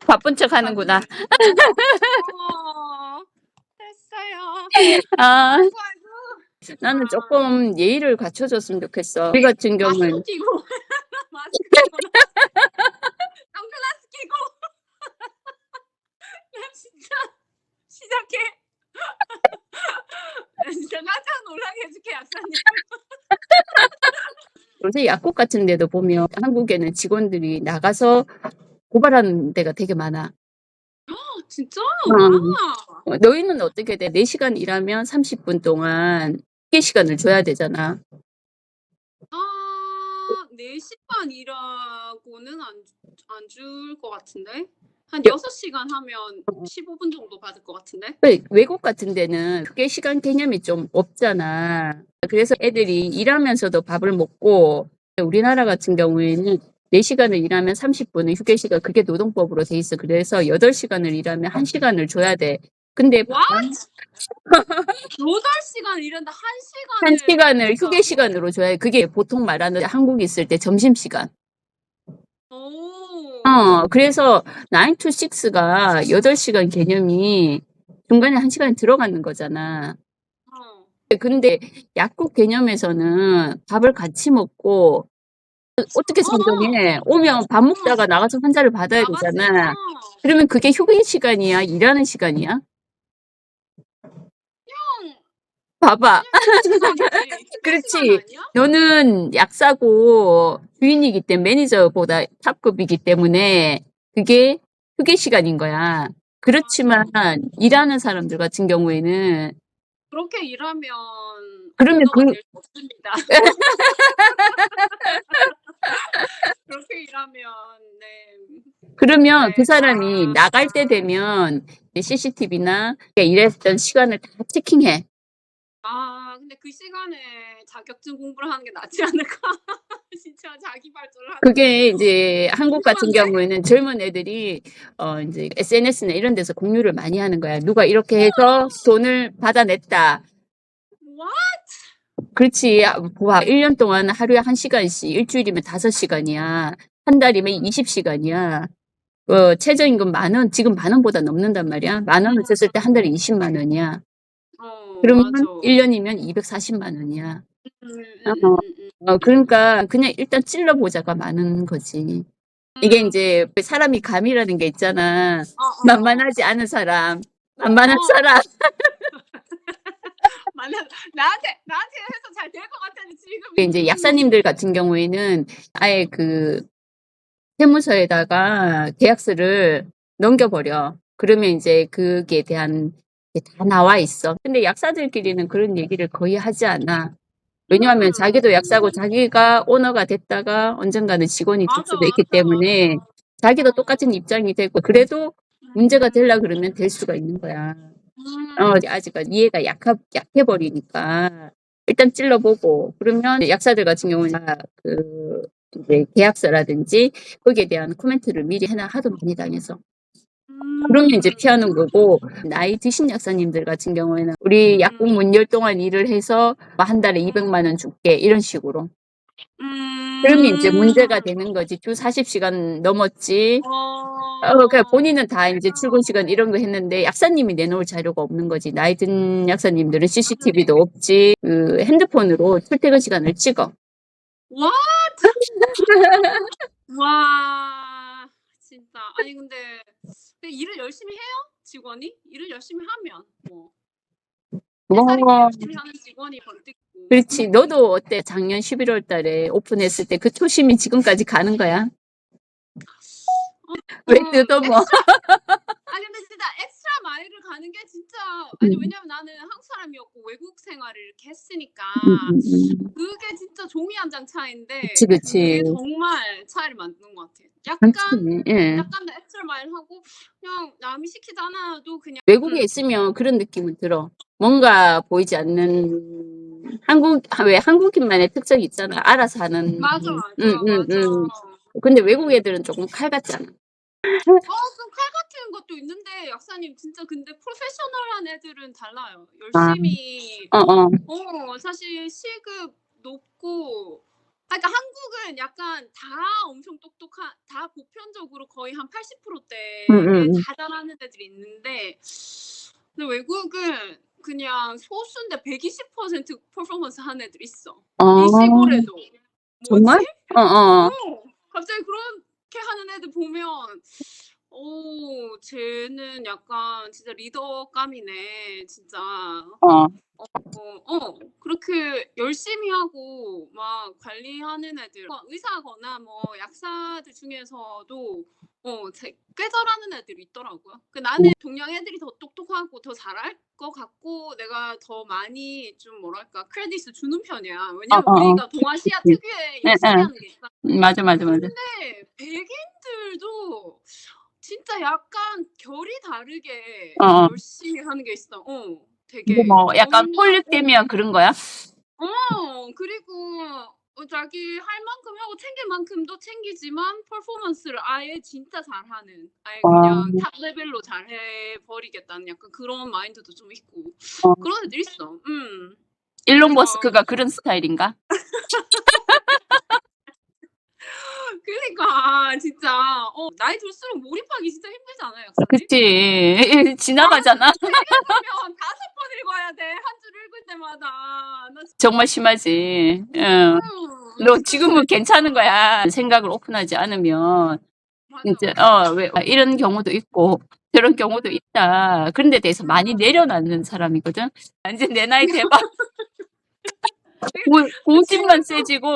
바쁜 척 하는구나. 됐어요. 아, 아이고, 아이고. 나는 조금 예의를 갖춰줬으면 좋겠어. 우리 같은 경우는. 마스크 끼고. 마스크 끼고. 선글라스 끼고. 나 진짜 시작해. 나 진짜 깜짝 놀라게 해줄게, 약사님. 요새 약국 같은 데도 보면 한국에는 직원들이 나가서 고발하는 데가 되게 많아. 진짜? 너희는 어떻게 돼? 4시간 일하면 30분 동안 휴게 시간을 줘야 되잖아. 4시간 일하고는 안 줄 것 같은데? 한 여- 6시간 하면 15분 정도 받을 것 같은데? 외국 같은 데는 휴게 시간 개념이 좀 없잖아. 그래서 애들이 일하면서도 밥을 먹고, 우리나라 같은 경우에는 4시간을 일하면 30분은 휴게 시간, 그게 노동법으로 돼 있어. 그래서 8시간을 일하면 1시간을 줘야 돼. 근데 What? 8시간 일한다 1시간을 휴게 시간으로 줘야 돼. 그게 보통 말하는 한국에 있을 때 점심시간. 그래서 9 to 6가 8시간 개념이 중간에 1시간이 들어가는 거잖아. 근데 약국 개념에서는 밥을 같이 먹고 어떻게 선정해? 오면 밥 먹다가 나가서 환자를 받아야 되잖아. 그러면 그게 휴게 시간이야? 일하는 시간이야? 봐봐. 그렇지. 너는 약사고 주인이기 때문에 매니저보다 탑급이기 때문에 그게 휴게 시간인 거야. 그렇지만 일하는 사람들 같은 경우에는 그렇게 일하면 그러면 오너가 될 수 없습니다. 그렇게 일하면 그러면 그 사람이 나갈 때 되면 CCTV나 일했던 시간을 다 체킹해. 근데 그 시간에 자격증 공부를 하는 게 낫지 않을까? 진짜 자기 발전을 하는 그게 이제 한국 같은 경우에는 젊은 애들이 이제 SNS나 이런 데서 공유를 많이 하는 거야. 누가 이렇게 해서 돈을 받아냈다. What? 그렇지. 봐. 1년 동안 하루에 1시간씩, 일주일이면 5시간이야. 한 달이면 20시간이야. 최저임금 10,000원, 지금 10,000원보다 넘는단 말이야. 10,000원을 썼을 때 한 달에 20만 원이야. 그러면 맞아. 1년이면 240만 원이야. 그러니까 그냥 일단 찔러보자가 많은 거지. 이게 이제 사람이 감이라는 게 있잖아. 만만하지 않은 사람, 만만한 사람. 나한테 해서 잘 될 것 같아는 지금. 이제 약사님들 같은 경우에는 아예 그 세무서에다가 계약서를 넘겨버려. 그러면 이제 그게 대한 게 다 나와 있어. 근데 약사들끼리는 그런 얘기를 거의 하지 않아. 왜냐하면 자기도 약사고 자기가 오너가 됐다가 언젠가는 직원이 될 수도 있기 때문에 자기도 똑같은 입장이 되고 그래도 문제가 되려 그러면 될 수가 있는 거야. 아직 이해가 약해 버리니까 일단 찔러보고 그러면 약사들 같은 경우는 그 이제 계약서라든지 거기에 대한 코멘트를 미리 하도 많이 당해서 그러면 이제 피하는 거고 나이 드신 약사님들 같은 경우에는 우리 약국 문 열 동안 일을 해서 한 달에 200만 원 줄게 이런 식으로. 그러면 이제 문제가 되는 거지. 주 40시간 넘었지. 그러니까 본인은 다 이제 출근 시간 이런 거 했는데 약사님이 내놓을 자료가 없는 거지. 나이 든 약사님들은 CCTV도 없지. 그 핸드폰으로 출퇴근 시간을 찍어. What? 와, 진짜. 아니 근데 일을 열심히 해요? 직원이? 일을 열심히 하면 뭐. 회사를 열심히 하는 직원이 번뜩 있고. 그렇지. 너도 어때? 작년 11월 달에 오픈했을 때 그 초심이 지금까지 가는 거야? 왜 뜯어먹어? 아니 근데 진짜 엑스트라 마일을 가는 게 진짜 아니 왜냐면 나는 한국 사람이었고 외국 생활을 이렇게 했으니까 그게 진짜 종이 한 장 차이인데 그치. 그게 정말 차이를 만드는 것 같아. 예. 약간 더 엑스트라 마일 하고 그냥 남이 시키지 않아도 그냥 외국에 있으면 그런 느낌은 들어. 뭔가 보이지 않는 왜 한국인만의 특성이 있잖아. 알아서 하는. 맞아. 근데 외국 애들은 조금 칼 같잖아. 좀 칼 같은 것도 있는데 약사님 진짜 근데 프로페셔널한 애들은 달라요. 열심히 사실 시급 높고 그러니까 한국은 약간 다 엄청 똑똑한 다 보편적으로 거의 한 80%대 게 다 잘하는 애들이 있는데 근데 외국은 그냥 소수인데 120% 퍼포먼스 하는 애들이 있어. 이 시골에도. 뭐지? 정말? 어어. 갑자기 그렇게 하는 애들 보면 쟤는 약간 진짜 리더감이네 진짜. 어. 그렇게 열심히 하고 막 관리하는 애들 의사거나 뭐 약사들 중에서도 꽤 잘하는 애들이 있더라고요. 나는 동양 애들이 더 똑똑하고 더 잘할 것 같고 내가 더 많이 좀 뭐랄까 크레딧을 주는 편이야. 왜냐면 우리가 동아시아 특유의 열심히 하는 게 있잖아. 맞아. 근데 백인들도 진짜 약간 결이 다르게 열심히 하는 게 있어. 되게 뭐 약간 정말 폴립되면 그런 거야? 그리고 자기 할 만큼 하고 챙길 만큼도 챙기지만 퍼포먼스를 아예 진짜 잘하는 아예 그냥 탑 레벨로 잘해 버리겠다는 약간 그런 마인드도 좀 있고 그런 애들 있어. 일론 그래서 머스크가 그런 스타일인가? 그러니까 진짜 나이 들수록 몰입하기 진짜 힘들지 않아요, 약사님? 그치. 지나가잖아. 3개 보면 5번 읽어야 돼. 한 줄 읽을 때마다. 나 정말 심하지. 응. 너 지금은 괜찮은 거야. 생각을 오픈하지 않으면. 이제 왜 이런 경우도 있고 저런 경우도 있다. 그런 데 대해서 많이 내려놓는 사람이거든. 이제 내 나이 돼봐. 고집만 세지고